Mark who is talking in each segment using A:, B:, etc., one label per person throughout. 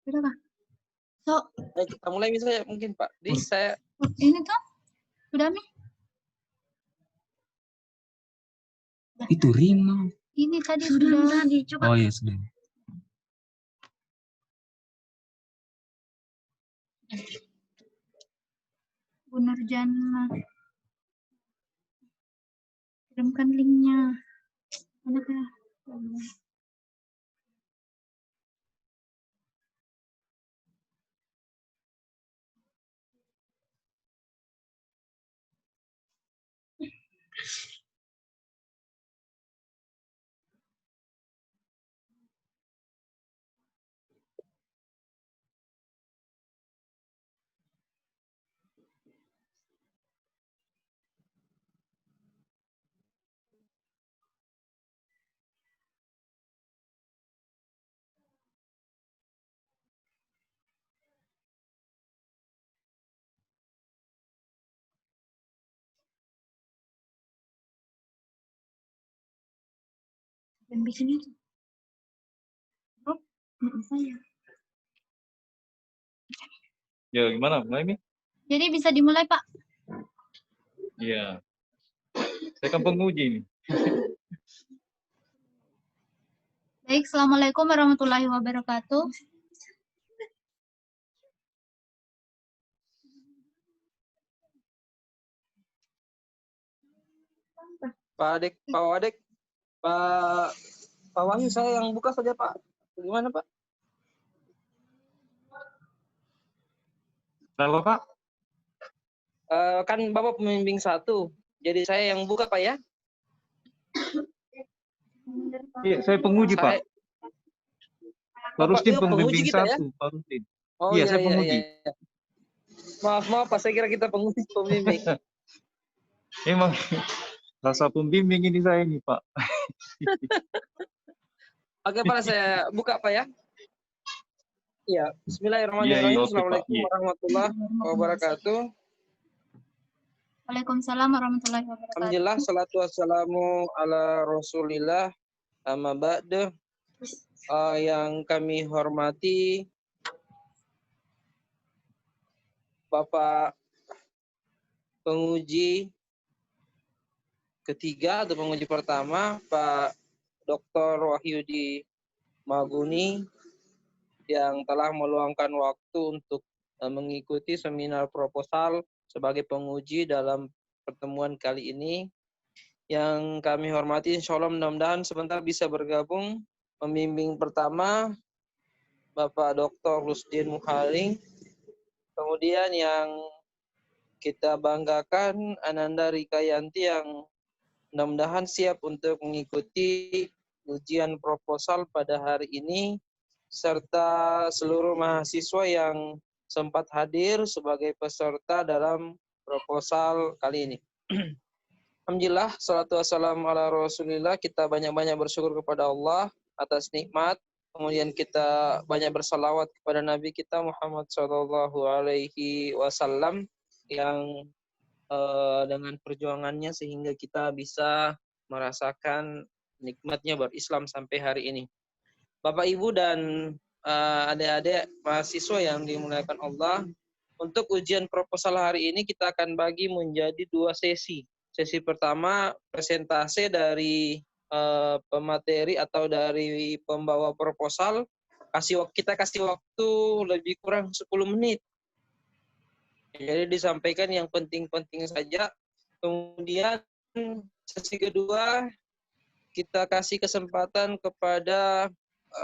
A: Sudah Kak. So,
B: kita mulai misalnya mungkin Pak. Di saya
A: ini tuh sudah nih.
C: Itu Rima.
A: Ini tadi sudah.
C: Coba. Oh iya sudah.
A: Bu Nurjana. Kirimkan linknya. Mana Kak? Yang bikin itu. Oh, saya.
D: Ya gimana mulai nih?
A: Jadi bisa dimulai Pak.
D: Iya. Saya kan penguji nih.
A: Baik, Assalamualaikum warahmatullahi wabarakatuh.
B: Pak Wadek, Pak Wahyu saya yang buka saja Pak. Gimana Pak?
D: Kenapa Pak?
B: Kan Bapak pembimbing 1, jadi saya yang buka Pak ya.
D: Iya, saya penguji Pak. Pak Rustin pembimbing
B: kita,
D: 1,
B: ya?
D: Pak Rustin.
B: Oh
D: iya, saya penguji.
B: Iya. Maaf Pak, saya kira kita penguji pembimbing.
D: Emang rasa pembimbing ini saya ini Pak.
B: Oke Pak, saya buka Pak ya. Iya, Bismillahirrahmanirrahim.
D: Iya,
B: Assalamualaikum warahmatullahi wabarakatuh.
A: Waalaikumsalam warahmatullahi wabarakatuh.
B: Alhamdulillah, salatu wassalamu ala rasulillah, amma ba'du. Yang kami hormati Bapak penguji ketiga atau penguji pertama, Pak Dr. Wahyudi Maguni, yang telah meluangkan waktu untuk mengikuti seminar proposal sebagai penguji dalam pertemuan kali ini. Yang kami hormati, insya Allah mudah-mudahan sebentar bisa bergabung. Pembimbing pertama, Bapak Dr. Rusdin Muhaling. Kemudian yang kita banggakan, Ananda Rikayanti, yang mudah-mudahan siap untuk mengikuti ujian proposal pada hari ini, serta seluruh mahasiswa yang sempat hadir sebagai peserta dalam proposal kali ini. Alhamdulillah, salatu wassalamu ala rasulillah. Kita banyak-banyak bersyukur kepada Allah atas nikmat. Kemudian kita banyak bersalawat kepada Nabi kita Muhammad SAW yang dengan perjuangannya sehingga kita bisa merasakan nikmatnya berislam sampai hari ini. Bapak Ibu dan adik-adik mahasiswa yang dimuliakan Allah, untuk ujian proposal hari ini kita akan bagi menjadi 2 sesi. Sesi pertama presentase dari pemateri atau dari pembawa proposal. Kita kasih waktu lebih kurang 10 menit. Jadi disampaikan yang penting-penting saja. Kemudian sesi kedua kita kasih kesempatan kepada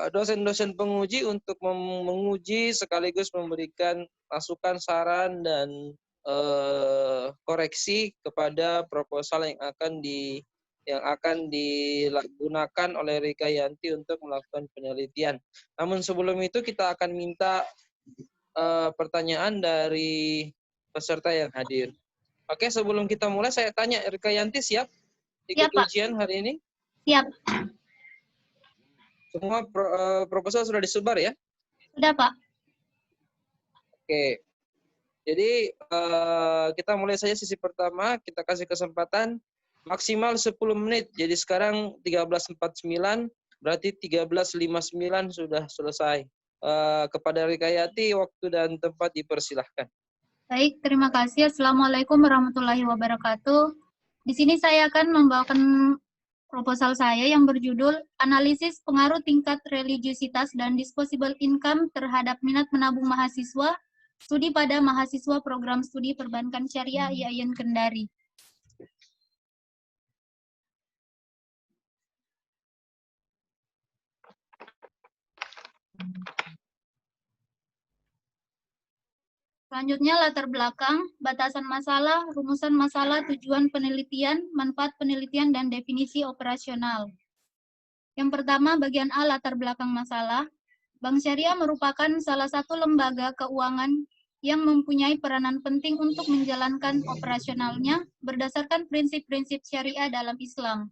B: dosen-dosen penguji untuk menguji sekaligus memberikan masukan, saran, dan koreksi kepada proposal yang akan digunakan oleh Rikayanti untuk melakukan penelitian. Namun sebelum itu kita akan minta pertanyaan dari peserta yang hadir. Oke, sebelum kita mulai saya tanya, Rikayanti siap ikut ujian hari ini?
A: Siap.
B: Semua proposal sudah disebar ya?
A: Sudah Pak.
B: Oke. Jadi kita mulai saja sesi pertama, kita kasih kesempatan maksimal 10 menit. Jadi sekarang 13.49, berarti 13.59 sudah selesai. Kepada Rikayati, waktu dan tempat dipersilahkan.
A: Baik, terima kasih. Assalamualaikum warahmatullahi wabarakatuh. Di sini saya akan membawakan proposal saya yang berjudul Analisis Pengaruh Tingkat Religiusitas dan Disposable Income terhadap Minat Menabung Mahasiswa, Studi pada Mahasiswa Program Studi Perbankan Syariah IAIN Kendari. Selanjutnya latar belakang, batasan masalah, rumusan masalah, tujuan penelitian, manfaat penelitian, dan definisi operasional. Yang pertama, bagian A, latar belakang masalah. Bank Syariah merupakan salah satu lembaga keuangan yang mempunyai peranan penting untuk menjalankan operasionalnya berdasarkan prinsip-prinsip syariah dalam Islam.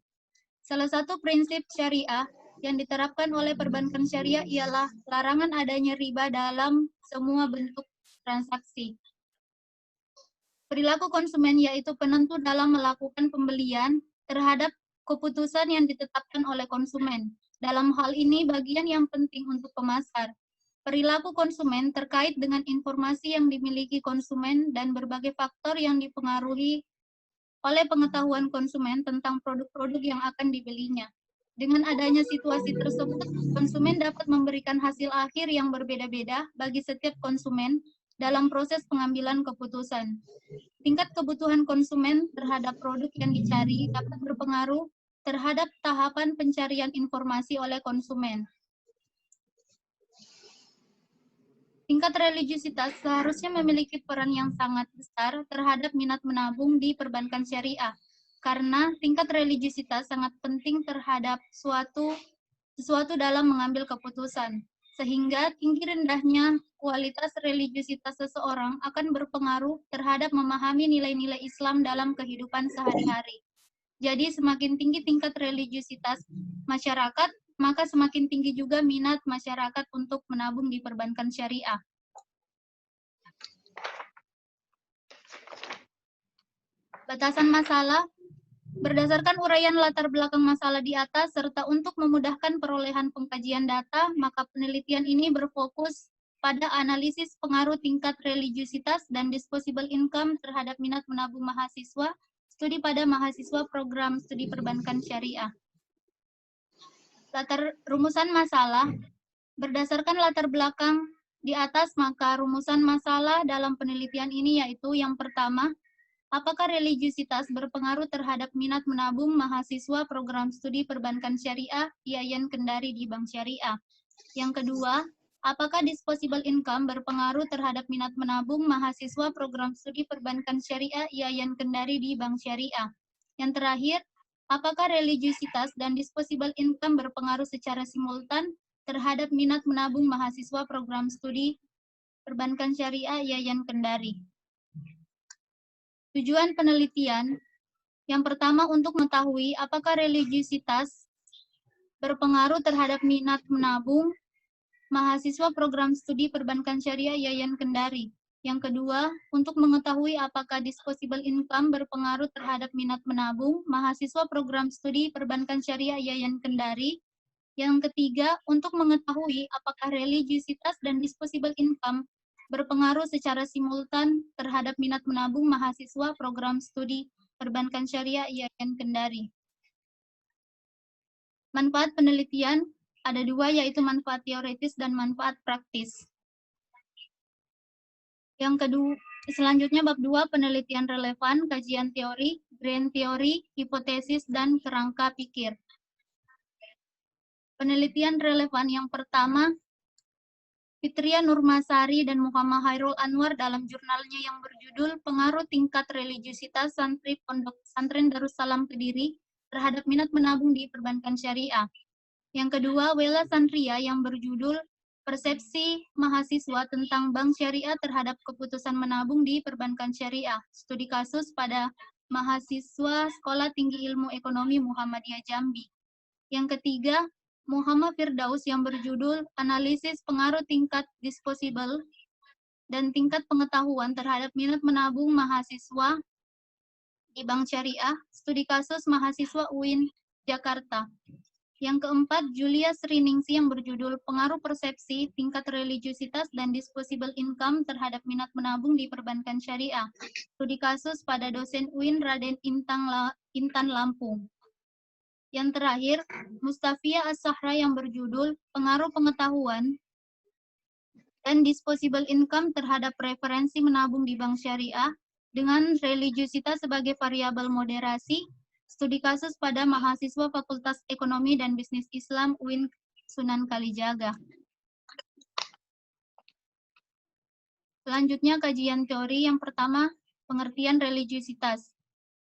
A: Salah satu prinsip syariah yang diterapkan oleh perbankan syariah ialah larangan adanya riba dalam semua bentuk transaksi. Perilaku konsumen yaitu penentu dalam melakukan pembelian terhadap keputusan yang ditetapkan oleh konsumen. Dalam hal ini, bagian yang penting untuk pemasar. Perilaku konsumen terkait dengan informasi yang dimiliki konsumen dan berbagai faktor yang dipengaruhi oleh pengetahuan konsumen tentang produk-produk yang akan dibelinya. Dengan adanya situasi tersebut, konsumen dapat memberikan hasil akhir yang berbeda-beda bagi setiap konsumen dalam proses pengambilan keputusan. Tingkat kebutuhan konsumen terhadap produk yang dicari dapat berpengaruh terhadap tahapan pencarian informasi oleh konsumen. Tingkat religiusitas seharusnya memiliki peran yang sangat besar terhadap minat menabung di perbankan syariah, karena tingkat religiusitas sangat penting terhadap sesuatu dalam mengambil keputusan, sehingga tinggi rendahnya kualitas religiusitas seseorang akan berpengaruh terhadap memahami nilai-nilai Islam dalam kehidupan sehari-hari. Jadi semakin tinggi tingkat religiusitas masyarakat, maka semakin tinggi juga minat masyarakat untuk menabung di perbankan syariah. Batasan masalah. Berdasarkan uraian latar belakang masalah di atas, serta untuk memudahkan perolehan pengkajian data, maka penelitian ini berfokus pada analisis pengaruh tingkat religiusitas dan disposable income terhadap minat menabung mahasiswa, studi pada mahasiswa program studi perbankan syariah. Rumusan masalah. Berdasarkan latar belakang di atas, maka rumusan masalah dalam penelitian ini yaitu yang pertama, apakah religiusitas berpengaruh terhadap minat menabung mahasiswa program studi perbankan syariah IAIN Kendari di Bank Syariah? Yang kedua, apakah disposable income berpengaruh terhadap minat menabung mahasiswa program studi perbankan syariah IAIN Kendari di Bank Syariah? Yang terakhir, apakah religiusitas dan disposable income berpengaruh secara simultan terhadap minat menabung mahasiswa program studi perbankan syariah IAIN Kendari? Tujuan penelitian, yang pertama untuk mengetahui apakah religiusitas berpengaruh terhadap minat menabung mahasiswa program studi perbankan syariah IAIN Kendari. Yang kedua, untuk mengetahui apakah disposable income berpengaruh terhadap minat menabung mahasiswa program studi perbankan syariah IAIN Kendari. Yang ketiga, untuk mengetahui apakah religiusitas dan disposable income berpengaruh secara simultan terhadap minat menabung mahasiswa program studi perbankan syariah IAIN Kendari. Manfaat penelitian ada dua, yaitu manfaat teoritis dan manfaat praktis. Yang kedua, selanjutnya bab 2, penelitian relevan, kajian teori, grand teori, hipotesis, dan kerangka pikir. Penelitian relevan yang pertama, Fitria Nurmasari dan Muhammad Hairul Anwar dalam jurnalnya yang berjudul Pengaruh Tingkat Religiusitas Santri Pondok Pesantren Darussalam Kediri terhadap minat menabung di perbankan syariah. Yang kedua, Wela Santria yang berjudul Persepsi Mahasiswa tentang Bank Syariah terhadap keputusan menabung di perbankan syariah. Studi kasus pada mahasiswa Sekolah Tinggi Ilmu Ekonomi Muhammadiyah Jambi. Yang ketiga, Muhammad Firdaus yang berjudul Analisis Pengaruh Tingkat Disposable dan Tingkat Pengetahuan terhadap Minat Menabung Mahasiswa di Bank Syariah, Studi Kasus Mahasiswa UIN Jakarta. Yang keempat, Julia Sriningsi yang berjudul Pengaruh Persepsi, Tingkat Religiusitas dan Disposable Income terhadap Minat Menabung di Perbankan Syariah. Studi kasus pada dosen UIN Raden Intan Lampung. Yang terakhir, Mustafia As-Sahra yang berjudul Pengaruh Pengetahuan dan Disposable Income terhadap Preferensi Menabung di Bank Syariah dengan religiusitas sebagai variabel moderasi. Studi kasus pada mahasiswa Fakultas Ekonomi dan Bisnis Islam UIN Sunan Kalijaga. Selanjutnya kajian teori yang pertama, pengertian religiusitas.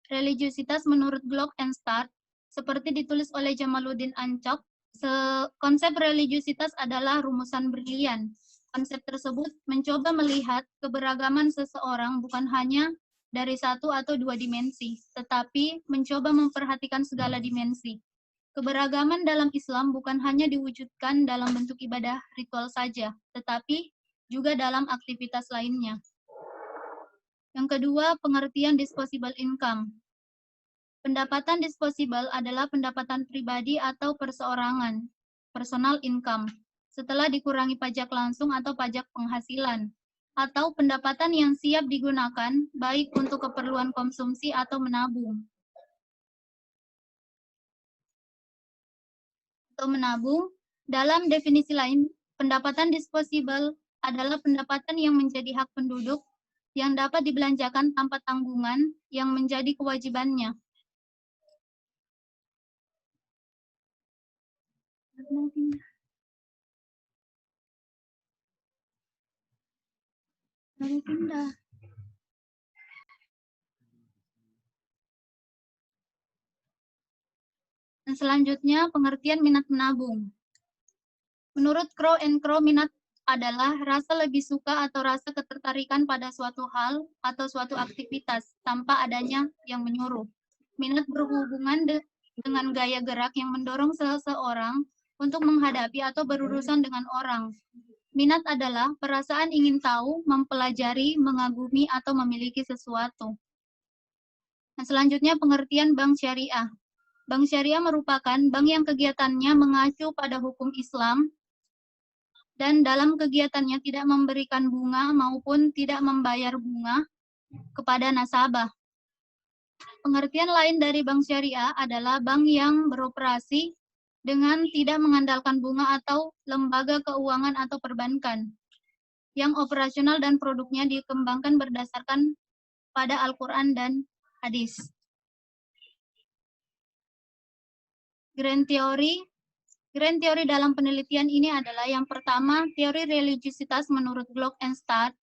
A: Religiusitas menurut Glock and Start, seperti ditulis oleh Jamaluddin Ancok, konsep religiusitas adalah rumusan brilian. Konsep tersebut mencoba melihat keberagaman seseorang bukan hanya dari satu atau dua dimensi, tetapi mencoba memperhatikan segala dimensi. Keberagaman dalam Islam bukan hanya diwujudkan dalam bentuk ibadah ritual saja, tetapi juga dalam aktivitas lainnya. Yang kedua, pengertian disposable income. Pendapatan disposable adalah pendapatan pribadi atau perseorangan, personal income, setelah dikurangi pajak langsung atau pajak penghasilan, atau pendapatan yang siap digunakan baik untuk keperluan konsumsi atau menabung. Dalam definisi lain, pendapatan disposable adalah pendapatan yang menjadi hak penduduk yang dapat dibelanjakan tanpa tanggungan yang menjadi kewajibannya. Dan selanjutnya, pengertian minat menabung. Menurut Crow and Crow, minat adalah rasa lebih suka atau rasa ketertarikan pada suatu hal atau suatu aktivitas tanpa adanya yang menyuruh. Minat berhubungan dengan gaya gerak yang mendorong seseorang untuk menghadapi atau berurusan dengan orang. Minat adalah perasaan ingin tahu, mempelajari, mengagumi, atau memiliki sesuatu. Nah, selanjutnya pengertian bank syariah. Bank syariah merupakan bank yang kegiatannya mengacu pada hukum Islam dan dalam kegiatannya tidak memberikan bunga maupun tidak membayar bunga kepada nasabah. Pengertian lain dari bank syariah adalah bank yang beroperasi dengan tidak mengandalkan bunga atau lembaga keuangan atau perbankan, yang operasional dan produknya dikembangkan berdasarkan pada Al-Quran dan hadis. Grand teori dalam penelitian ini adalah yang pertama, teori religiusitas menurut Glock and Start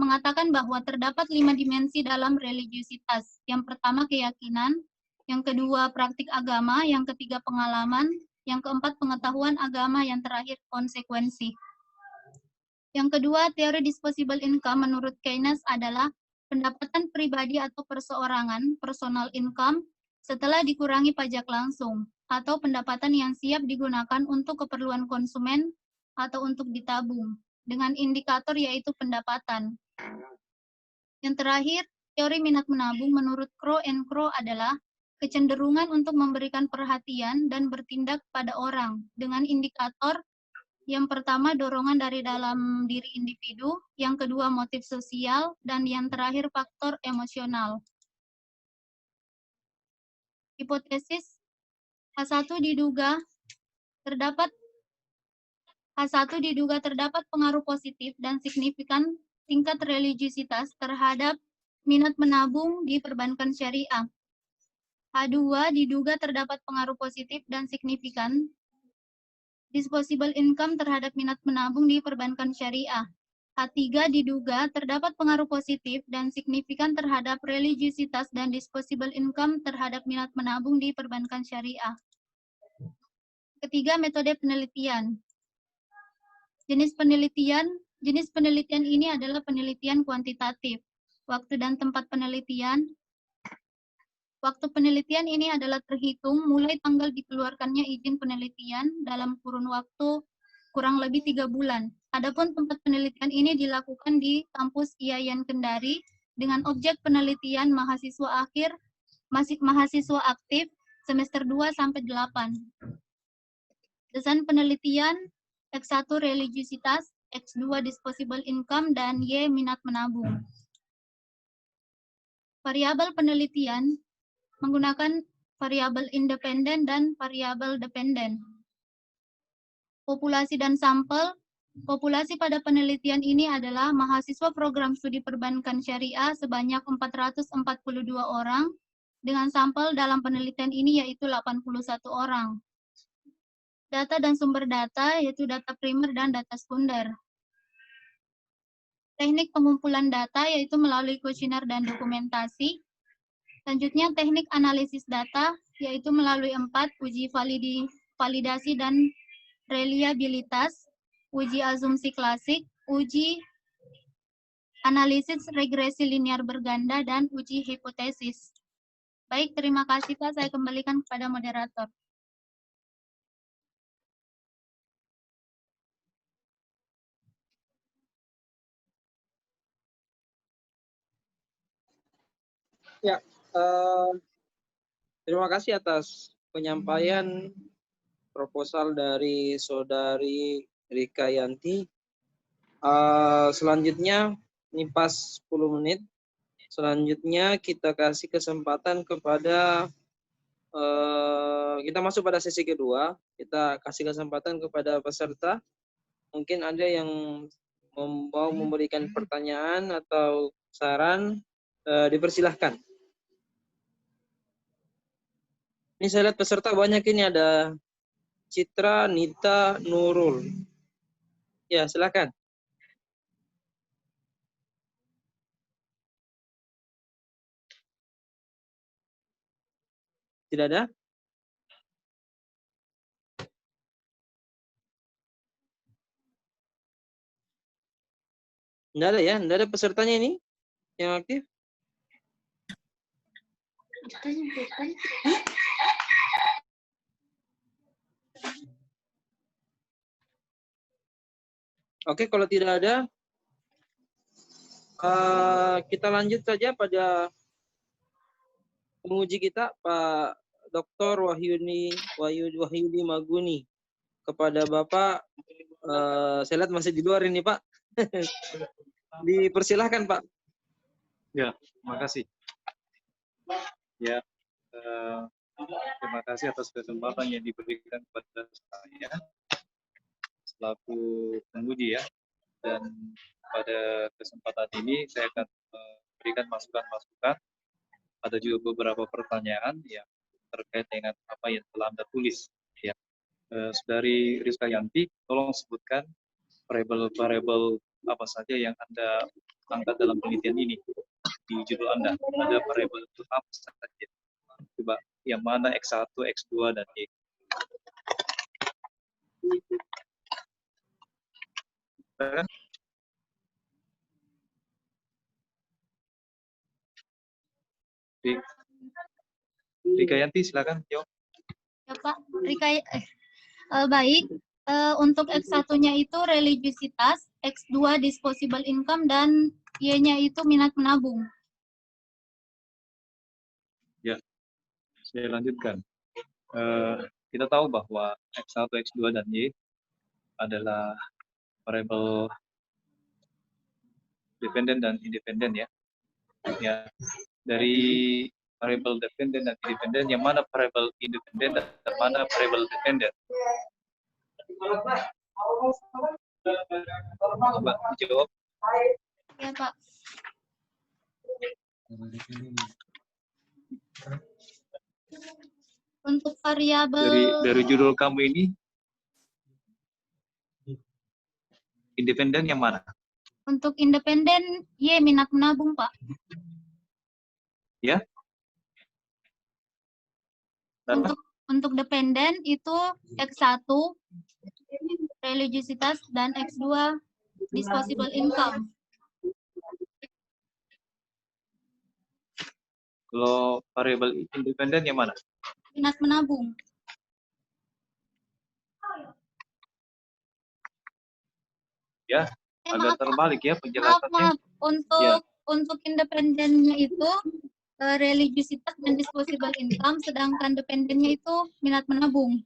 A: mengatakan bahwa terdapat 5 dimensi dalam religiusitas. Yang pertama, keyakinan. Yang kedua, praktik agama. Yang ketiga, pengalaman. Yang keempat, pengetahuan agama. Yang terakhir, konsekuensi. Yang kedua, teori disposable income menurut Keynes adalah pendapatan pribadi atau perseorangan, personal income, setelah dikurangi pajak langsung, atau pendapatan yang siap digunakan untuk keperluan konsumen atau untuk ditabung, dengan indikator yaitu pendapatan. Yang terakhir, teori minat menabung menurut Crow and Crow adalah kecenderungan untuk memberikan perhatian dan bertindak pada orang, dengan indikator yang pertama, dorongan dari dalam diri individu, yang kedua, motif sosial, dan yang terakhir, faktor emosional. Hipotesis H1 diduga terdapat pengaruh positif dan signifikan tingkat religiusitas terhadap minat menabung di perbankan syariah. H2 diduga terdapat pengaruh positif dan signifikan disposable income terhadap minat menabung di perbankan syariah. H3 diduga terdapat pengaruh positif dan signifikan terhadap religiusitas dan disposable income terhadap minat menabung di perbankan syariah. Ketiga, metode penelitian. Jenis penelitian ini adalah penelitian kuantitatif. Waktu dan tempat penelitian. Waktu penelitian ini adalah terhitung mulai tanggal dikeluarkannya izin penelitian dalam kurun waktu kurang lebih 3 bulan. Adapun tempat penelitian ini dilakukan di kampus IAIN Kendari dengan objek penelitian mahasiswa aktif semester 2 sampai 8. Desain penelitian, X1 religiusitas, X2 disposable income, dan Y minat menabung. Variabel penelitian menggunakan variabel independen dan variabel dependen. Populasi dan sampel. Populasi pada penelitian ini adalah mahasiswa program studi perbankan syariah sebanyak 442 orang, dengan sampel dalam penelitian ini yaitu 81 orang. Data dan sumber data yaitu data primer dan data sekunder. Teknik pengumpulan data yaitu melalui kuesioner dan dokumentasi. Selanjutnya teknik analisis data yaitu melalui 4 uji validasi dan reliabilitas, uji asumsi klasik, uji analisis regresi linear berganda, dan uji hipotesis. Baik, terima kasih Pak. Saya kembalikan kepada moderator.
B: Ya, terima kasih atas penyampaian proposal dari Saudari Rika Yanti. Selanjutnya, ini pas 10 menit. Selanjutnya kita kasih kesempatan kepada, kita masuk pada sesi kedua. Kita kasih kesempatan kepada peserta. Mungkin ada yang mau memberikan pertanyaan atau saran, dipersilahkan. Ini saya lihat peserta banyak ini, ada Citra, Nita, Nurul. Ya, silakan. Tidak ada? Tidak ada ya? Tidak ada pesertanya ini yang aktif? Oke, kalau tidak ada, kita lanjut saja pada penguji kita, Pak Dr. Wahyudi Maguni. Kepada Bapak, saya lihat masih di luar ini, Pak. Dipersilahkan, Pak.
D: Ya, terima kasih. Ya, terima kasih atas kesempatan yang diberikan kepada saya selaku penguji ya. Dan pada kesempatan ini saya akan memberikan masukan-masukan. Ada juga beberapa pertanyaan yang terkait dengan apa yang telah Anda tulis. Ya, Saudari Rizka Yanti, tolong sebutkan variabel-variabel apa saja yang Anda angkat dalam penelitian ini di judul Anda. Ada variabel itu apa saja? Coba yang mana X1, X2, dan Y. Rika Yanti, silakan jawab.
A: Ya Pak, baik. Untuk X1-nya itu religiusitas, X2 disposable income, dan Y-nya itu minat menabung.
D: Ya, saya lanjutkan. Kita tahu bahwa X1, X2, dan Y adalah variabel dependen dan independen ya. Ya, dari variabel dependen dan independen, yang mana variabel independen dan mana variabel dependen? Coba dijawab.
A: Ya Pak. Untuk variabel
D: dari judul kamu ini, independen yang mana?
A: Untuk independen, Y minat menabung, Pak.
D: Ya.
A: Untuk dependen itu X1 religiusitas dan X2 disposable income.
D: Kalau variabel independen yang mana?
A: Minat menabung.
D: Ya, agak terbalik ya penjelasannya.
A: Maaf. Untuk independennya itu religiusitas dan disposable income, sedangkan dependennya itu minat menabung.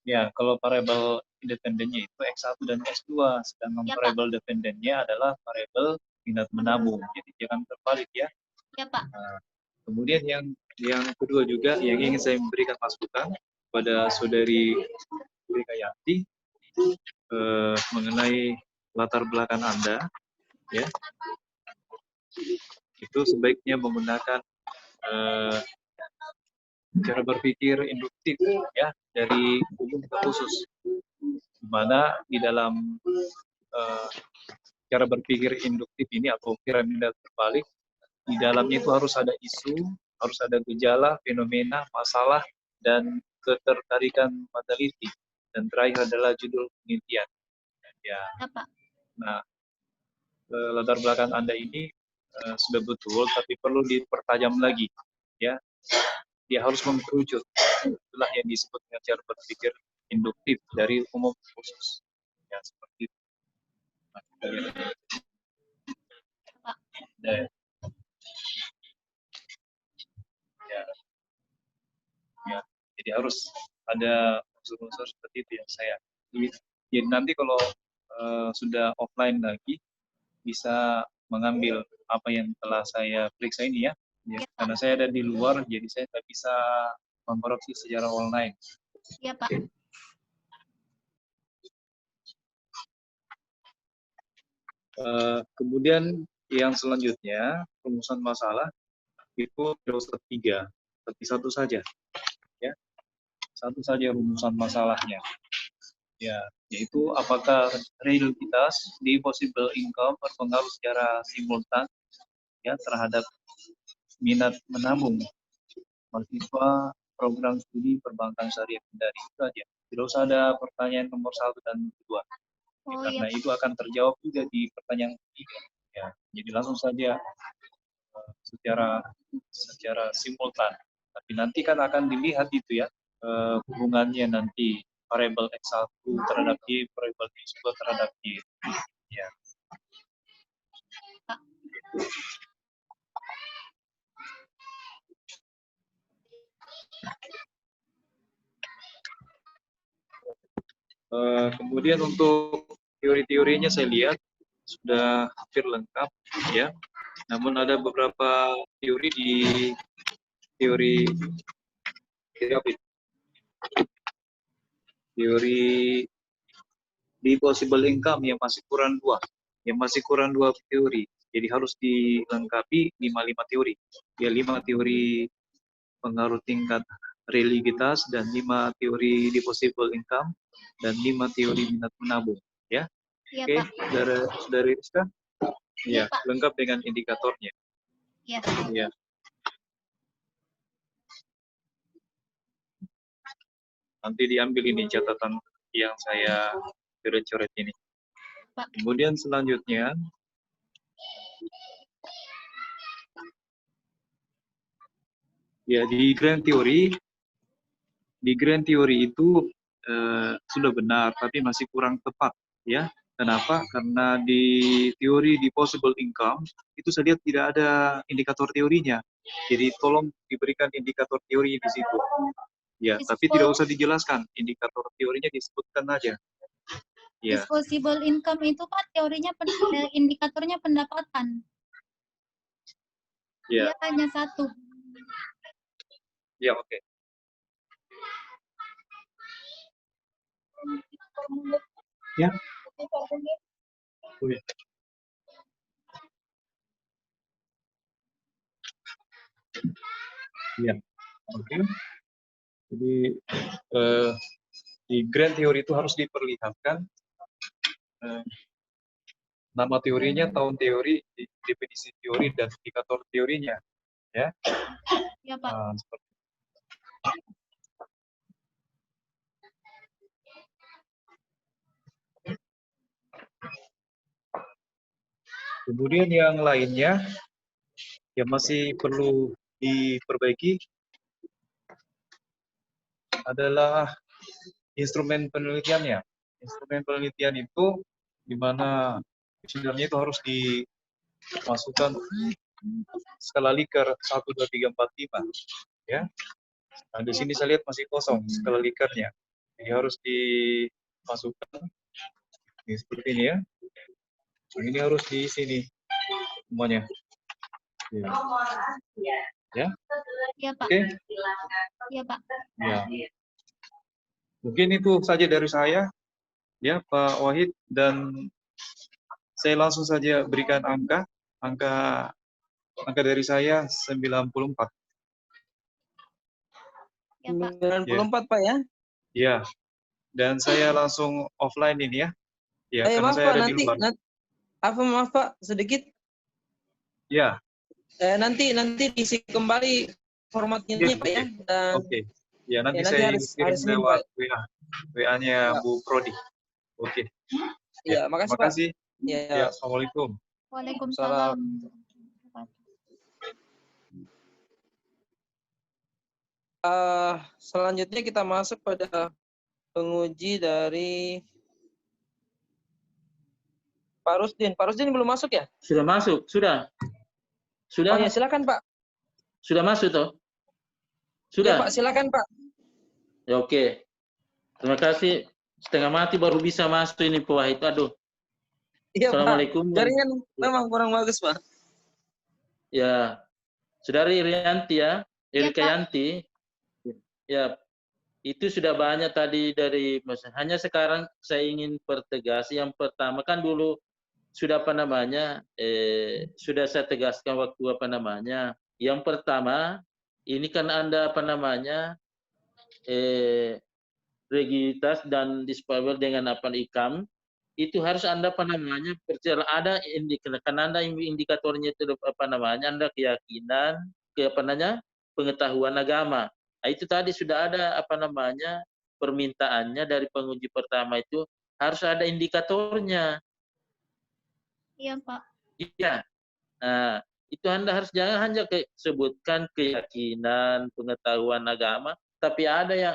D: Ya, kalau variabel independennya itu X1 dan S2, sedangkan
A: Ya, Pak.
D: variabel dependennya adalah variabel minat menabung. Jadi jangan terbalik ya.
A: Ya, Pak.
D: Nah, kemudian yang kedua juga yang ingin saya memberikan masukan kepada saudari Brikayanti mengenai latar belakang Anda, ya, itu sebaiknya menggunakan cara berpikir induktif ya dari umum ke khusus, di mana di dalam cara berpikir induktif ini atau piramida terbalik, di dalamnya itu harus ada isu, harus ada gejala, fenomena, masalah, dan ketertarikan meneliti. Dan terakhir adalah judul penelitian. Ya,
A: Ya, Pak.
D: nah latar belakang Anda ini sudah betul, tapi perlu dipertajam lagi. Ya, dia harus mengkerucut. Itulah yang disebut dengan cara berpikir induktif dari umum ke khusus. Ya, seperti itu. Nah, kita lihat.
A: Pak.
D: Ya, ya, jadi harus ada unsur-unsur seperti itu yang saya. Jadi nanti kalau sudah offline lagi bisa mengambil apa yang telah saya periksa ini ya. Ya, karena saya ada di luar, jadi saya tidak bisa mengkoreksi secara online.
A: Ya, Pak.
D: Kemudian yang selanjutnya rumusan masalah itu tidak usah 3, tapi 1 saja. Ya, 1 saja rumusan masalahnya. Ya, yaitu apakah realitas di possible income berpengaruh secara simultan ya terhadap minat menabung mahasiswa program studi perbankan syariah dari itu aja. Tidak usah ada pertanyaan nomor 1 dan 2.
A: Oh,
D: Karena
A: iya.
D: itu akan terjawab juga di pertanyaan ketiga. Ya, jadi langsung saja secara simultan. Tapi nanti kan akan dilihat itu ya hubungannya nanti variabel X1 terhadap Y, variabel X2 terhadap Y. Ya. Kemudian untuk teori-teorinya saya lihat sudah hampir lengkap ya. Namun ada beberapa teori di possible income yang masih kurang 2. Yang masih kurang 2 teori. Jadi harus dilengkapi 5 teori. Ya 5 teori pengaruh tingkat religitas dan 5 teori di possible income dan 5 teori minat menabung ya.
A: Ya,
D: Oke,
A: Pak.
D: Saudara Rizka?
A: Ya,
D: Ya,
A: Pak.
D: lengkap dengan indikatornya.
A: Ya.
D: Ya. Nanti diambil ini catatan yang saya coret-coret ini.
A: Pak.
D: Kemudian selanjutnya ya di grand theory itu sudah benar tapi masih kurang tepat ya. Kenapa? Karena di teori di possible income itu saya lihat tidak ada indikator teorinya. Jadi tolong diberikan indikator teori di situ. Ya, tapi tidak usah dijelaskan, indikator teorinya disebutkan aja. Ya.
A: Disposable income itu Pak teorinya indikatornya pendapatan.
D: Ya.
A: Dia hanya 1.
D: Ya, oke. Ya. Oke. Ya. Oke. Jadi di grand theory itu harus diperlihatkan nama teorinya, tahun teori, definisi teori dan indikator teorinya, ya.
A: Ya, Pak.
D: Seperti kemudian yang lainnya yang masih perlu diperbaiki adalah instrumen penelitiannya. Instrumen penelitian itu di mana sebenarnya itu harus dimasukkan skala Likert 1, 2, 3, 4, 5. Ya. Nah, di sini saya lihat masih kosong skala Likertnya. Ini harus dimasukkan. Ini seperti ini ya. Ini harus di sini semuanya. Ya. Ya.
A: Ya, Pak.
D: Oke.
A: Ya, Pak.
D: Ya. Mungkin itu saja dari saya, ya Pak Wahid, dan saya langsung saja berikan angka dari saya 94.
A: Ya, Pak.
B: 94 Pak ya.
D: Ya, dan saya langsung offline ini ya. Ya, karena
B: Maaf
D: saya
B: Pak,
D: ada di
B: nanti,
D: luar.
B: maaf Pak, sedikit.
D: Ya,
B: Nanti diisi kembali formatnya
D: oke,
B: Pak ya. Dan
D: oke. Ya, nanti
B: nanti
D: saya
B: harus
D: kirim
B: Senin
D: lewat
B: Pak.
D: WA-nya
B: Ya.
D: Bu Prodi. Oke.
B: Ya, makasih
D: Terima
B: Pak.
D: kasih.
B: Ya.
D: Ya, Assalamualaikum.
A: Waalaikumsalam.
B: Selanjutnya kita masuk pada penguji dari Pak Rusdin. Pak Rusdin belum masuk ya?
E: Sudah masuk, sudah.
B: Oh ya, silakan Pak.
E: Sudah masuk toh?
B: Ya
E: Sudah.
B: Pak, silakan Pak.
E: Ya, oke. Terima kasih. Setengah mati baru bisa masuk ini Pak Wahid. Aduh.
B: Iya Pak.
E: Assalamualaikum.
B: Jaringan memang kurang bagus Pak.
E: Ya. Saudari Irianti ya.
A: Ya,
E: Erika
A: Pak.
E: Yanti. Ya. Itu sudah banyak tadi dari hanya sekarang saya ingin pertegas. Yang pertama kan dulu sudah sudah saya tegaskan waktu yang pertama ini kan Anda regitas dan disable dengan ikam itu harus Anda percaya ada indikatornya itu Anda keyakinan pengetahuan agama. Nah, itu tadi sudah ada permintaannya dari penguji pertama itu harus ada indikatornya.
A: Iya, Pak.
E: Iya. Nah, itu Anda harus jangan hanya sebutkan keyakinan, pengetahuan agama, tapi ada yang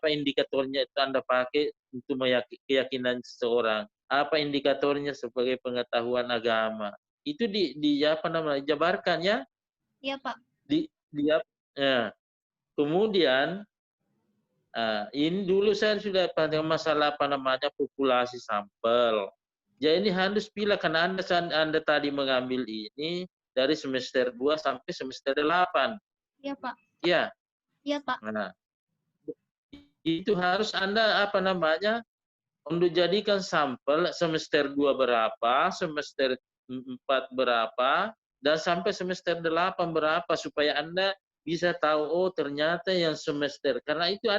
E: indikatornya itu Anda pakai untuk keyakinan seseorang. Apa indikatornya sebagai pengetahuan agama? Itu dijabarkan ya?
A: Iya, Pak.
E: Ya. Kemudian ini dulu saya sudah pada masalah populasi sampel. Jadi ini harus pilih karena Anda tadi mengambil ini dari semester 2 sampai semester 8.
A: Iya, Pak.
E: Iya.
A: Iya, Pak.
E: Nah, itu harus Anda untuk jadikan sampel semester 2 berapa, semester 4 berapa, dan sampai semester 8 berapa supaya Anda bisa tahu oh ternyata yang semester karena itu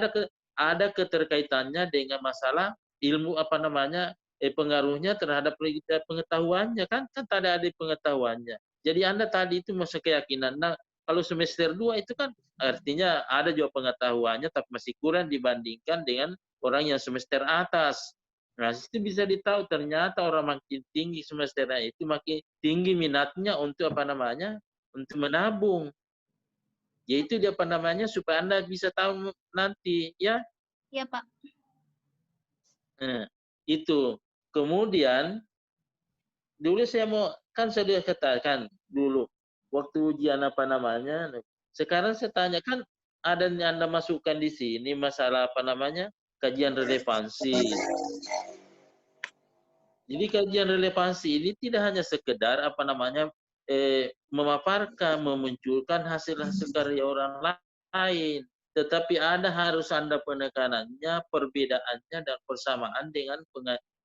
E: ada keterkaitannya dengan masalah ilmu pengaruhnya terhadap pengetahuannya kan tadi ada pengetahuannya. Jadi Anda tadi itu masuk keyakinan. Nah, kalau semester 2 itu kan artinya ada juga pengetahuannya tapi masih kurang dibandingkan dengan orang yang semester atas. Nah, itu bisa ditahu ternyata orang makin tinggi semesternya itu makin tinggi minatnya untuk untuk menabung. Yaitu dia supaya Anda bisa tahu nanti ya.
A: Iya, Pak.
E: Nah, itu. Kemudian dulu saya sudah katakan dulu waktu ujian sekarang saya tanyakan ada yang Anda masukkan di sini masalah kajian relevansi. Jadi kajian relevansi ini tidak hanya sekedar memaparkan, memunculkan hasil-hasil karya orang lain, tetapi harus Anda penekanannya, perbedaannya dan persamaan dengan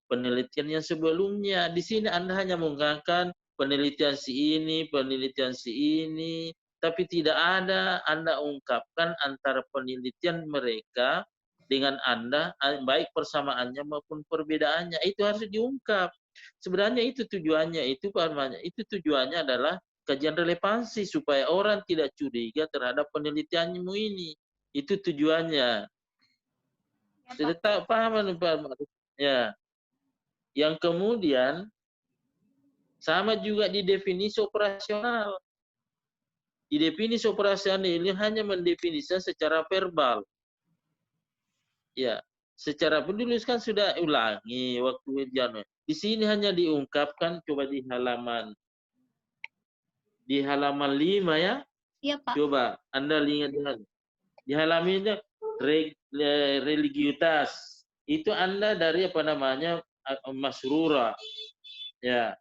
E: penelitian yang sebelumnya. Di sini Anda hanya mengangkat penelitian si ini, tapi tidak ada Anda ungkapkan antara penelitian mereka dengan Anda, baik persamaannya maupun perbedaannya. Itu harus diungkap. Sebenarnya itu tujuannya, itu tujuannya adalah kajian relevansi supaya orang tidak curiga terhadap penelitianmu ini. Itu tujuannya. Sudah paham Pak? Ya. Yang kemudian sama juga di definisi operasional. Di definisi operasional ini hanya mendefinisikan secara verbal. Ya, secara penulis kan sudah ulangi waktu ujian. Di sini hanya diungkapkan coba di halaman 5 ya.
A: Iya, Pak.
E: Coba Anda lihat di halaman ini religiutas. Itu Anda dari apa namanya masrura. Ya.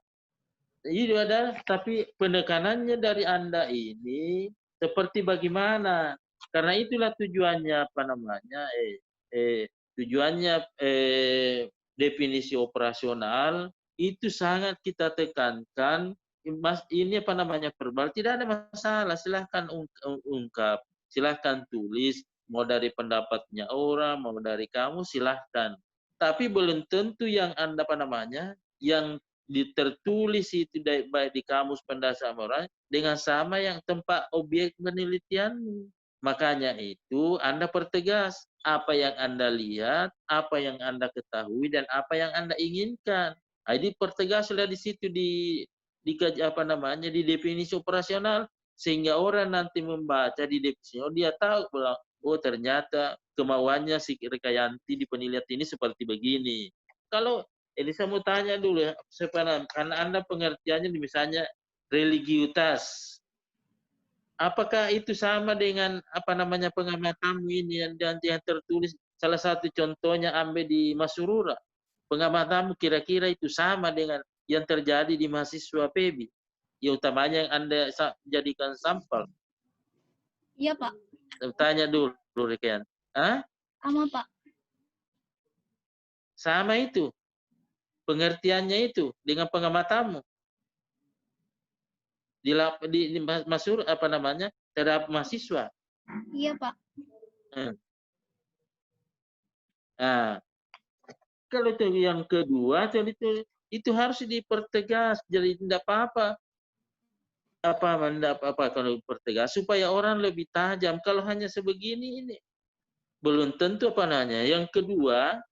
E: Itu ada, tapi penekanannya dari Anda ini seperti bagaimana? Karena itulah tujuannya apa namanya tujuannya definisi operasional itu sangat kita tekankan. Mas, ini apa namanya verbal tidak ada masalah, silahkan ungkap, silahkan tulis, mau dari pendapatnya orang, mau dari kamu silahkan. Tapi belum tentu yang Anda apa namanya yang tertulis itu baik di kamus pendasar orang dengan sama yang tempat objek penelitian. Makanya itu Anda pertegas apa yang Anda lihat, apa yang Anda ketahui, dan apa yang Anda inginkan. Jadi pertegaslah di situ di apa namanya di definisi operasional sehingga orang nanti membaca di definisi dia tahu bahwa oh ternyata kemauannya si Rekayanti di penelitian ini seperti begini. Kalau ini saya mau tanya dulu ya, karena Anda pengertiannya misalnya religiutas. Apakah itu sama dengan apa namanya pengamatanmu ini yang tertulis salah satu contohnya ambil di Masurura? Pengamatanmu kira-kira itu sama dengan yang terjadi di mahasiswa PEBI? Yang utamanya yang Anda jadikan sampel.
A: Iya, Pak.
E: Tanya dulu, Rekan. Hah?
A: Sama, Pak.
E: Sama itu. Pengertiannya itu dengan pengamatanmu. Di Masur apa namanya? Terhadap mahasiswa.
A: Iya, Pak.
E: Nah, kalau itu yang kedua, itu harus dipertegas. Jadi tidak apa-apa. Apa kalau dipertegas supaya orang lebih tajam. Kalau hanya sebegini ini belum tentu apa namanya. Yang kedua,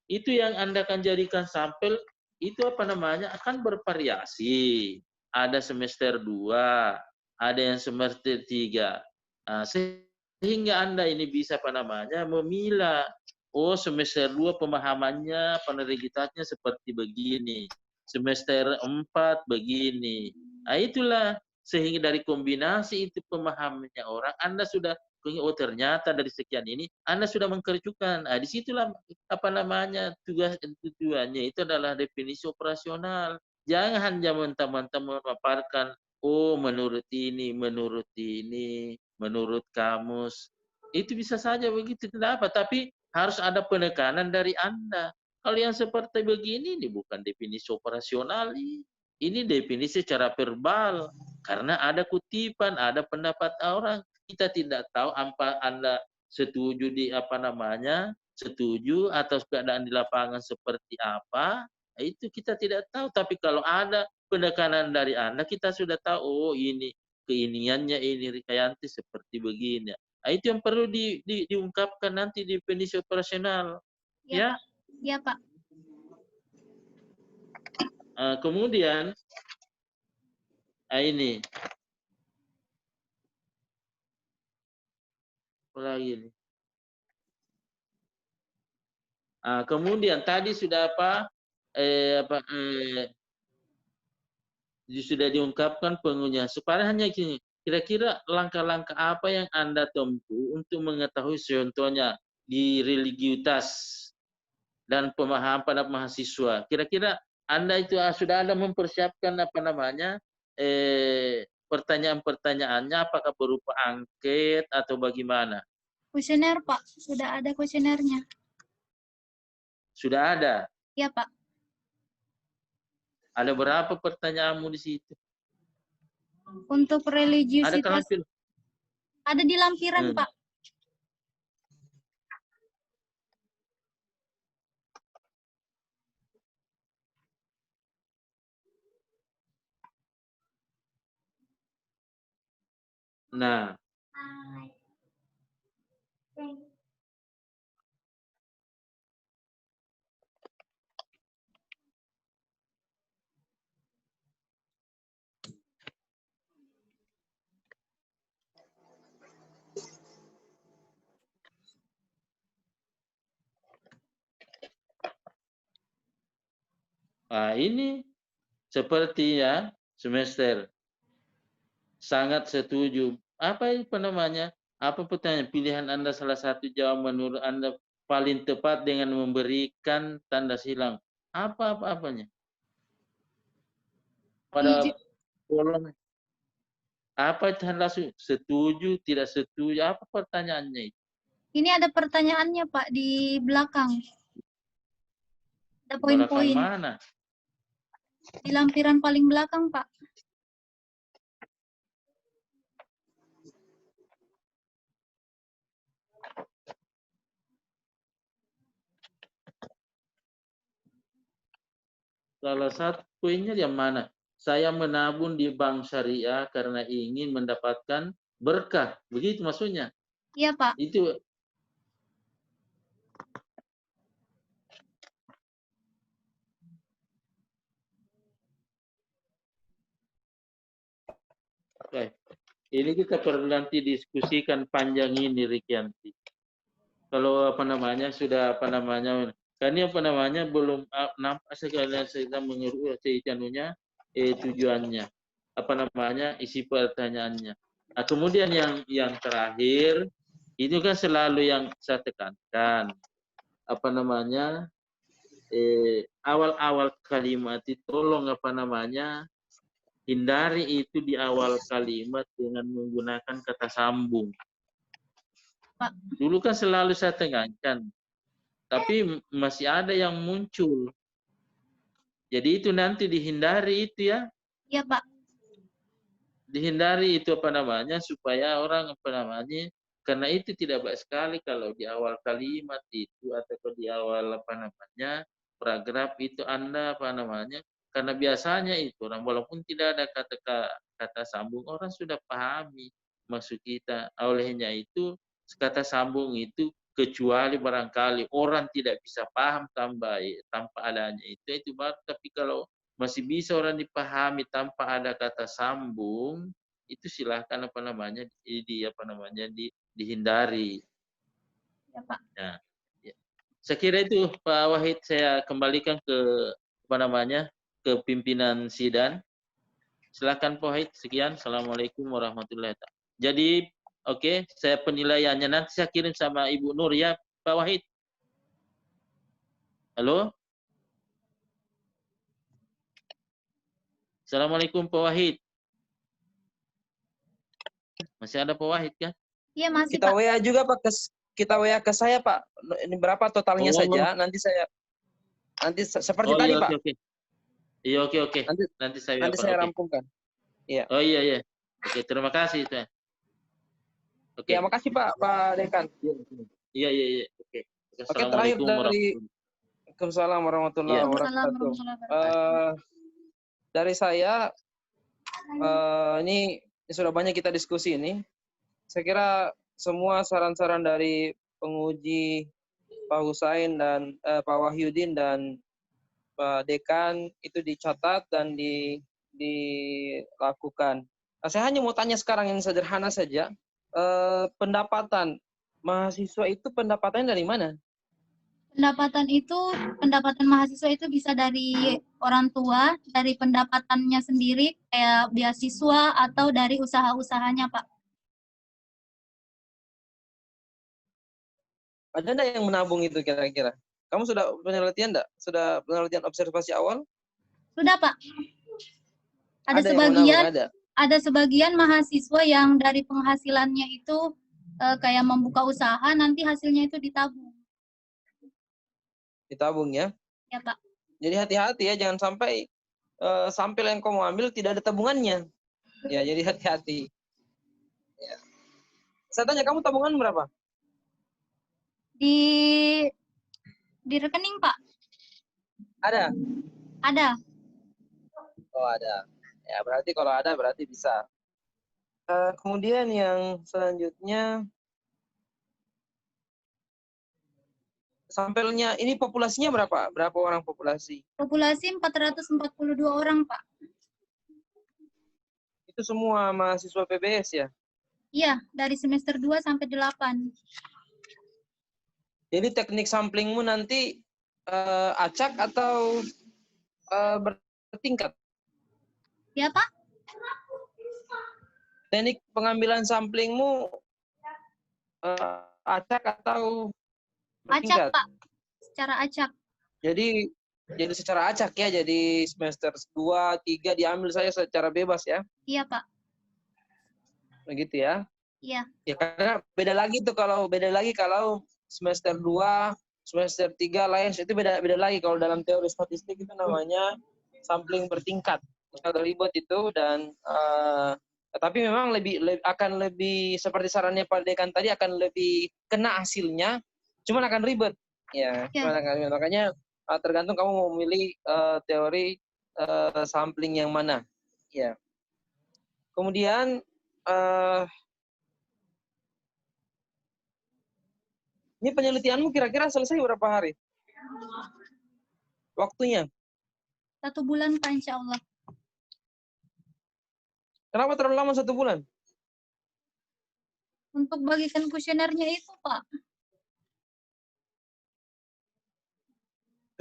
E: itu yang Anda akan jadikan sampel itu apa namanya akan bervariasi. Ada semester 2, ada yang semester 3. Nah, sehingga Anda ini bisa apa namanya memilah. Oh, semester 2 pemahamannya penelitiannya seperti begini. Semester 4 begini. Nah, itulah sehingga dari kombinasi itu pemahamannya orang Anda sudah oh ternyata dari sekian ini Anda sudah mengkerjukan. Nah, disitulah apa namanya tujuannya itu adalah definisi operasional. Jangan hanya mentah-mentah memaparkan oh menurut ini, menurut kamus. Itu bisa saja begitu tidak apa, tapi harus ada penekanan dari Anda. Kalau yang seperti begini ini bukan definisi operasional ini. Ini definisi secara verbal karena ada kutipan, ada pendapat orang. Kita tidak tahu apa Anda setuju di apa namanya, setuju atau keadaan di lapangan seperti apa, itu kita tidak tahu. Tapi kalau ada penekanan dari Anda, kita sudah tahu, oh ini keiniannya ini Rikayanti seperti begini. Nah, itu yang perlu diungkapkan nanti di definisi operasional.
A: Ya, Pak. Ya, Pak.
E: Kemudian, ini. Lagi nih. Kemudian tadi sudah sudah diungkapkan pengunyah. Supaya hanya gini, kira-kira langkah-langkah apa yang Anda tempuh untuk mengetahui contohnya di religiutas dan pemahaman pada mahasiswa. Kira-kira Anda itu sudah ada mempersiapkan apa namanya pertanyaan-pertanyaannya apakah berupa angket atau bagaimana?
A: Kuesioner, Pak. Sudah ada kuesionernya.
E: Sudah ada?
A: Iya, Pak.
E: Ada berapa pertanyaanmu di situ?
A: Untuk religiusitas. Ada di lampiran, Pak.
E: Nah. Ini sepertinya semester sangat setuju. Apa namanya? Apa pertanyaan? Pilihan Anda salah satu jawaban menurut Anda paling tepat dengan memberikan tanda silang. Apa-apanya? Pada kolom apa langsung setuju, tidak setuju, apa pertanyaannya itu?
A: Ini ada pertanyaannya Pak di belakang. Ada
E: Belakang
A: poin-poin
E: mana?
A: di lampiran paling belakang Pak.
E: Salah satu poinnya yang mana? Saya menabung di bank syariah karena ingin mendapatkan berkah. Begitu maksudnya.
A: Iya Pak.
E: Itu ini kita perlu nanti diskusikan panjang ini, Rikianti. Kalau sudah kan ini belum nampak sekali kita mengurus janunya tujuannya isi pertanyaannya. Nah, kemudian yang terakhir itu kan selalu yang saya tekankan awal-awal kalimat itu tolong hindari itu di awal kalimat dengan menggunakan kata sambung.
A: Pak.
E: Dulu kan selalu saya tekankan, tapi masih ada yang muncul. Jadi itu nanti dihindari itu ya.
A: Iya Pak.
E: Dihindari itu supaya orang karena itu tidak baik sekali kalau di awal kalimat itu atau di awal paragraf itu Anda karena biasanya itu orang walaupun tidak ada kata sambung orang sudah pahami maksud kita. Olehnya itu kata sambung itu kecuali barangkali orang tidak bisa paham tanpa adanya itu baru. Tapi kalau masih bisa orang dipahami tanpa ada kata sambung, itu silahkan dihindari.
A: Ya Pak.
E: Nah, ya. Saya kira itu Pak Wahid, saya kembalikan ke ke pimpinan sidang. Silakan Pak Wahid. Sekian. Assalamualaikum warahmatullahi wabarakatuh. Jadi, oke, saya penilaiannya nanti saya kirim sama Ibu Nur ya, Pak Wahid. Halo? Assalamualaikum Pak Wahid. Masih ada Pak Wahid kan?
A: Iya masih
B: Kita
A: Pak.
B: WA juga Pak, kita WA ke saya Pak. Ini berapa totalnya saja? Nanti seperti tadi Pak.
E: Oke. Iya oke. Nanti
B: saya rampungkan. Iya.
E: Oh iya. Oke, terima kasih Tuan. Oke.
B: Ya, makasih Pak Dekan.
E: Iya. Oke.
B: Oke, terakhir dari Waalaikumsalam warahmatullahi wabarakatuh. Dari saya ini sudah banyak kita diskusi ini. Saya kira semua saran-saran dari penguji Pak Husain dan Pak Wahyudin dan Pak Dekan itu dicatat dan dilakukan. Nah, saya hanya mau tanya sekarang yang sederhana saja. Pendapatan mahasiswa itu pendapatannya dari mana?
A: Pendapatan mahasiswa itu bisa dari orang tua, dari pendapatannya sendiri kayak beasiswa atau dari usaha-usahanya, Pak.
B: Ada enggak yang menabung itu kira-kira? Kamu sudah penelitian enggak? Sudah penelitian observasi awal?
A: Sudah, Pak. Ada sebagian mahasiswa yang dari penghasilannya itu kayak membuka usaha, nanti hasilnya itu ditabung.
B: Ditabung ya?
A: Ya Pak.
B: Jadi hati-hati ya, jangan sampai sampel yang kamu ambil tidak ada tabungannya. Ya, jadi hati-hati. Ya. Saya tanya, kamu tabungan berapa?
A: Di rekening Pak.
B: Ada?
A: Ada.
B: Oh ada. Ya berarti kalau ada berarti bisa. Kemudian yang selanjutnya, sampelnya ini populasinya berapa? Berapa orang populasi?
A: Populasi 442 orang, Pak.
B: Itu semua mahasiswa PBS ya?
A: Iya, dari semester 2 sampai 8.
B: Jadi teknik samplingmu nanti acak atau bertingkat?
A: Ya, Pak.
B: Teknik pengambilan samplingmu acak atau
A: Acak,
B: bertingkat?
A: Pak. Secara acak.
B: Jadi secara acak ya, jadi semester 2, 3 diambil saya secara bebas ya.
A: Iya, Pak.
B: Begitu ya.
A: Iya.
B: Ya karena beda lagi kalau semester 2, semester 3 lain itu beda lagi. Kalau dalam teori statistik itu namanya sampling bertingkat. Agak ribet itu dan tapi memang akan lebih seperti sarannya Pak Dekan tadi, akan lebih kena hasilnya, cuman akan ribet. Ya,
A: Ya.
B: cuman akan ribet. Makanya tergantung kamu mau memilih teori sampling yang mana. Ya. Kemudian ini penelitianmu kira-kira selesai berapa hari? Waktunya?
A: 1 bulan, Pak, insya Allah.
B: Kenapa terlalu lama 1 bulan?
A: Untuk bagikan kuesionernya itu, Pak.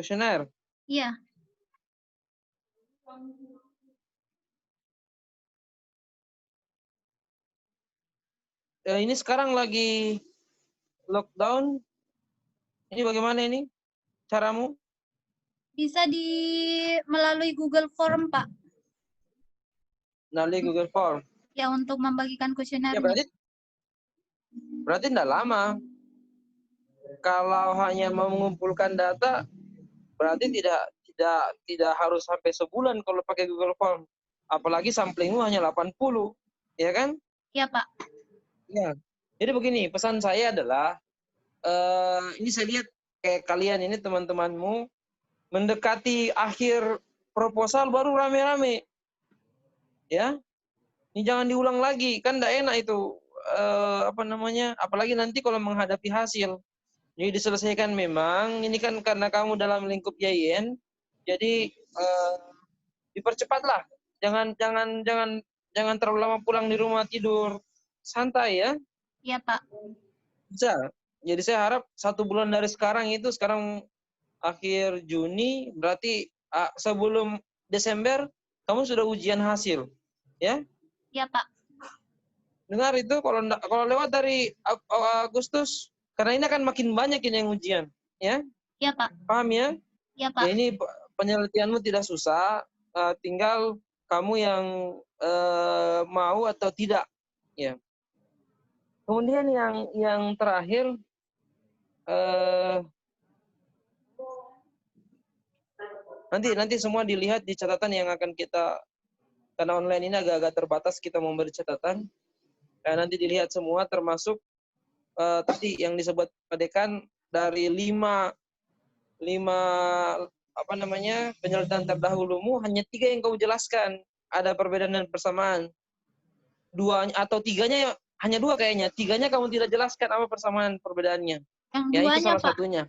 B: Kuesioner?
A: Iya.
B: Ini sekarang lagi lockdown. Ini bagaimana ini caramu?
A: Bisa melalui Google Form, Pak.
B: Melalui Google Form.
A: Ya, untuk membagikan
B: Ya
A: kuesionernya.
B: berarti tidak lama. Kalau hanya mau mengumpulkan data, berarti tidak harus sampai sebulan kalau pakai Google Form. Apalagi samplingmu hanya 80, ya kan?
A: Iya, Pak.
B: Ya. Jadi begini, pesan saya adalah ini saya lihat kayak kalian ini teman-temanmu mendekati akhir proposal baru rame-rame, ya. Ini jangan diulang lagi, kan tidak enak itu. Apalagi nanti kalau menghadapi hasil. Jadi diselesaikan memang. Ini kan karena kamu dalam lingkup YIN, jadi dipercepatlah. Jangan terlalu lama pulang di rumah tidur, santai ya.
A: Iya, Pak.
B: Bisa. Jadi saya harap 1 bulan dari sekarang akhir Juni, berarti sebelum Desember kamu sudah ujian hasil, ya?
A: Iya, Pak.
B: Dengar itu kalau lewat dari Agustus, karena ini akan makin banyak ini yang ujian, ya?
A: Iya, Pak.
B: Paham ya?
A: Iya, Pak.
B: Ya ini penelitianmu tidak susah, tinggal kamu yang mau atau tidak, ya. Kemudian yang terakhir, nanti semua dilihat di catatan yang akan kita, karena online ini agak-agak terbatas kita memberi catatan. Nanti dilihat semua termasuk tadi yang disebut Pak Dekan dari 5 penelitian terdahulumu hanya 3 yang kau jelaskan ada perbedaan dan persamaan. 2 atau 3-nya hanya 2 kayaknya. 3-nya kamu tidak jelaskan apa persamaan perbedaannya.
A: Yang
B: Ya itu
A: 2-nya,
B: salah
A: Pak.
B: satunya.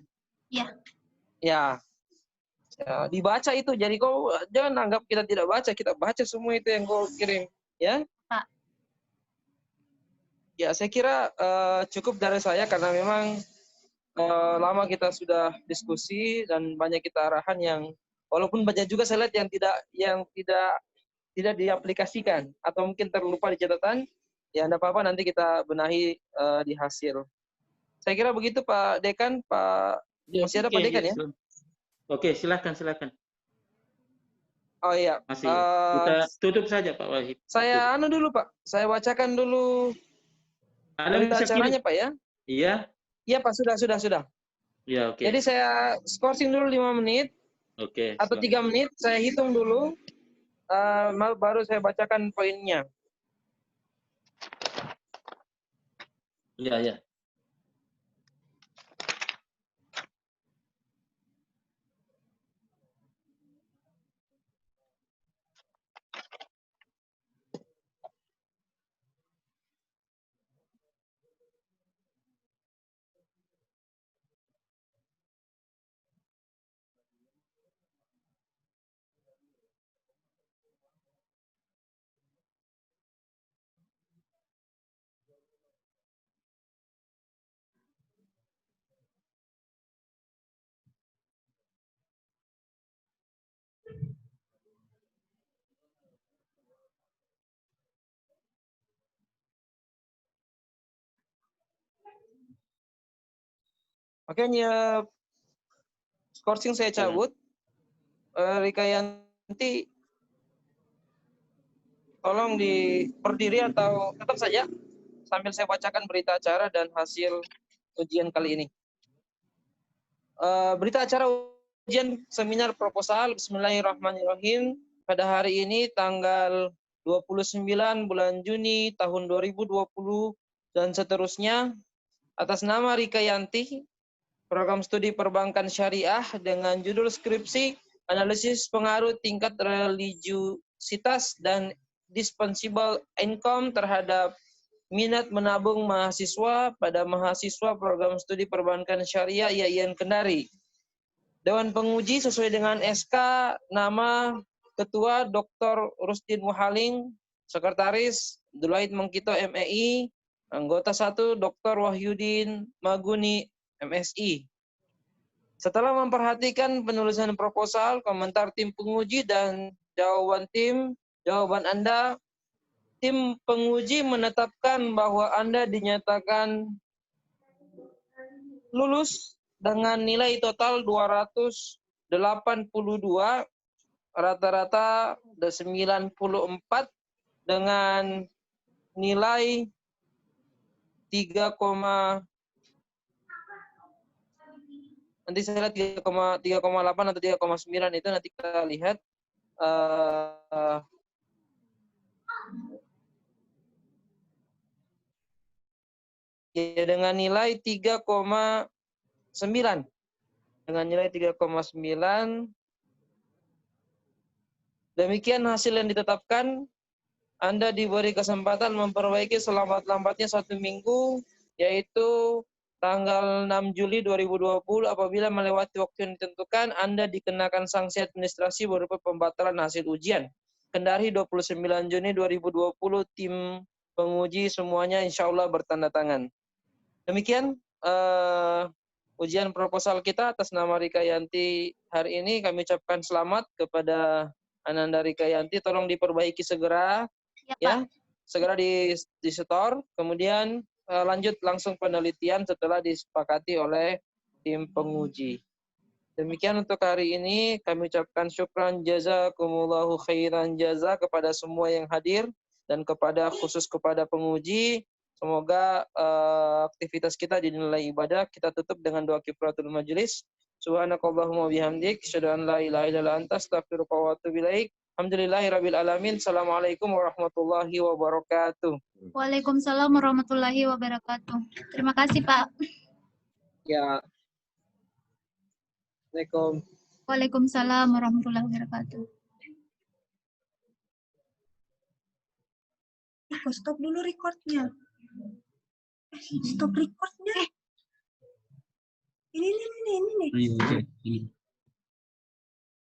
A: Iya.
B: Ya, dibaca itu. Jadi kau jangan anggap kita tidak baca, kita baca semua itu yang kau kirim, ya.
A: Pak.
B: Ya, saya kira cukup dari saya karena memang lama kita sudah diskusi dan banyak kita arahan yang walaupun banyak juga saya lihat yang tidak diaplikasikan atau mungkin terlupa di catatan, ya enggak apa-apa, nanti kita benahi di hasil. Saya kira begitu Pak Dekan, masih ada Pak Dekan ya?
E: Oke, silakan.
B: Oh iya.
E: Masih. Kita tutup saja Pak Wahid.
B: Saya dulu Pak, saya bacakan dulu berita acaranya Pak ya.
E: Iya.
B: Iya Pak, sudah.
E: Iya, oke.
B: Jadi saya skorsing dulu 5 menit.
E: Oke.
B: Atau 3 menit, saya hitung dulu, baru saya bacakan poinnya.
E: Iya.
B: Makanya skorsing saya cabut. Rika Yanti tolong berdiri atau tetap saja sambil saya bacakan berita acara dan hasil ujian kali ini. Berita acara ujian seminar proposal. Bismillahirrahmanirrahim. Pada hari ini tanggal 29 bulan Juni tahun 2020 dan seterusnya, atas nama Rika Yanti, program studi perbankan syariah dengan judul skripsi analisis pengaruh tingkat religiusitas dan dispensable income terhadap minat menabung mahasiswa pada mahasiswa program studi perbankan syariah IAIN Kendari. Dewan penguji sesuai dengan SK, nama Ketua Dr. Rusdin Muhaling, Sekretaris Dulait Mengkito MEI, anggota 1 Dr. Wahyudin Maguni MSI. Setelah memperhatikan penulisan proposal, komentar tim penguji dan jawaban Anda, tim penguji menetapkan bahwa Anda dinyatakan lulus dengan nilai total 282, rata-rata 94 dengan nilai 3, nanti saya lihat 3,8 atau 3,9 itu nanti kita lihat. Ya, dengan nilai 3,9. Dengan nilai 3,9. Demikian hasil yang ditetapkan. Anda diberi kesempatan memperbaiki selambat-lambatnya 1 minggu, yaitu tanggal 6 Juli 2020. Apabila melewati waktu yang ditentukan, Anda dikenakan sanksi administrasi berupa pembatalan hasil ujian. Kendari 29 Juni 2020, tim penguji semuanya insya Allah bertanda tangan. Demikian ujian proposal kita atas nama Rika Yanti hari ini. Kami ucapkan selamat kepada Ananda Rika Yanti. Tolong diperbaiki segera. Ya, segera di-store, kemudian lanjut langsung penelitian setelah disepakati oleh tim penguji. Demikian untuk hari ini, kami ucapkan syukran jazakumullahu khairan jaza kepada semua yang hadir dan khusus kepada penguji. Semoga aktivitas kita dinilai ibadah. Kita tutup dengan doa kifaratul majelis. Subhanakallahumma bihamdik, asyhadu an la ilaha illa anta, astaghfiruka wa atubu ilaik. Alhamdulillahirabbil alamin. Assalamualaikum warahmatullahi wabarakatuh.
A: Waalaikumsalam warahmatullahi wabarakatuh. Terima kasih, Pak.
B: Ya. Assalamualaikum.
A: Waalaikumsalam warahmatullahi wabarakatuh.
F: Stop dulu recordnya. Stop recordnya. Ini nih.
C: Iya, ini.